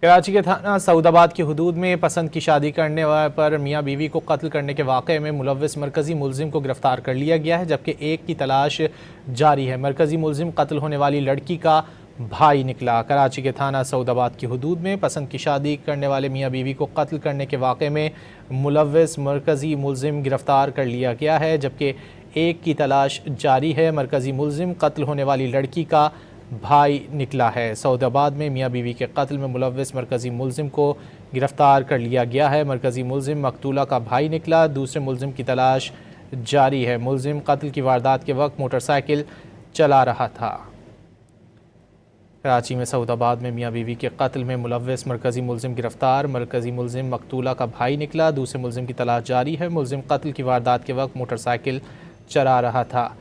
कराची के थाना सऊदाबाद की हदूद में पसंद की शादी करने पर मियाँ बीवी को कत्ल करने के वाक़े में मुलव्विस मरकज़ी मुलजिम को गिरफ्तार कर लिया गया है, जबकि एक की तलाश जारी है। मरकज़ी मुलजिम कत्ल होने वाली लड़की का भाई निकला। कराची के थाना सऊदाबाद की हदूद में पसंद की शादी करने वाले मियाँ बीवी को कत्ल करने के वाक़े में मुलव्विस मरकज़ी मुलजिम गिरफ्तार कर लिया गया है, जबकि एक की तलाश जारी है। मरकज़ी मुलजिम कत्ल होने वाली लड़की का भाई निकला है। सऊदाबाद में मियाँ बीवी के कत्ल में मुलव्विस मरकज़ी मुलजिम को गिरफ्तार कर लिया गया है। मरकज़ी मुलजिम मकतूला का भाई निकला। दूसरे मुलजिम की तलाश जारी है। मुलजिम कत्ल की वारदात के वक्त मोटरसाइकिल चला रहा था। कराची में सऊदाबाद में मियाँ बीवी के कत्ल में मुलव्विस मरकज़ी मुलजिम गिरफ्तार। मरकज़ी मुलजिम मकतूला का भाई निकला। दूसरे मुलजिम की तलाश जारी है। मुलजिम कत्ल की वारदात के वक्त मोटरसाइकिल चला रहा था।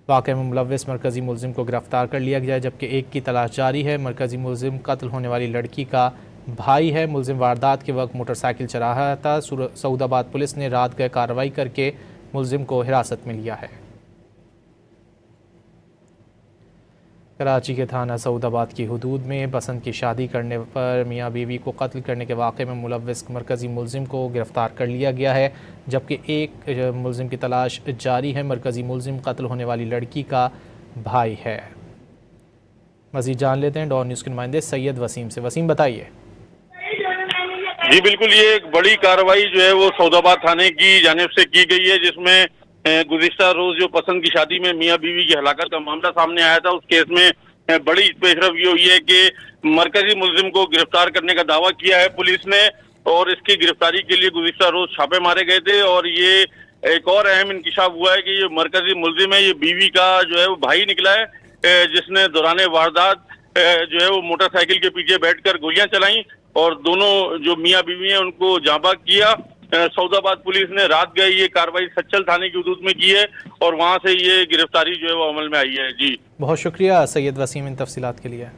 वाक़े में मुलव्विस मरकज़ी मुलजिम को गिरफ्तार कर लिया गया, जबकि एक की तलाश जारी है। मरकज़ी मुलजिम कत्ल होने वाली लड़की का भाई है। मुलजिम वारदात के वक्त मोटरसाइकिल चला रहा था। सऊदाबाद पुलिस ने रात गए कार्रवाई करके मुलजिम को हिरासत में लिया है। कराची के थाना सऊदाबाद की हदूद में पसंद की शादी करने पर मियाँ बीवी को कत्ल करने के वाक़े में मुलव्विस मरकज़ी मुलजिम को गिरफ़्तार कर लिया गया है, जबकि एक मुलजिम की तलाश जारी है। मरकज़ी मुलजिम कत्ल होने वाली लड़की का भाई है। मज़ीद जान लेते हैं डॉन न्यूज़ के नुमाइंदे सैयद वसीम से। वसीम, बताइए। जी बिल्कुल, ये एक बड़ी कार्रवाई जो है वो सऊदाबाद थाने की जानिब से की गई है, जिसमें गुज़िश्ता रोज जो पसंद की शादी में मियाँ बीवी की हलाकत का मामला सामने आया था, उस केस में बड़ी पेशरफ ये हुई है कि मरकजी मुलजिम को गिरफ्तार करने का दावा किया है पुलिस ने, और इसकी गिरफ्तारी के लिए गुज़िश्ता रोज छापे मारे गए थे। और ये एक और अहम इंकिशाफ हुआ है कि ये मरकजी मुलजिम है, ये बीवी का जो है वो भाई निकला है, जिसने दौरान वारदात जो है वो मोटरसाइकिल के पीछे बैठकर गोलियां चलाई और दोनों जो मियाँ बीवी हैं उनको जाँ बाग किया। सऊदाबाद पुलिस ने रात गए ये कार्रवाई सच्चल थाने की हदूद में की है और वहां से ये गिरफ्तारी जो है वो अमल में आई है। जी बहुत शुक्रिया सैयद वसीम इन तफसीलात के लिए।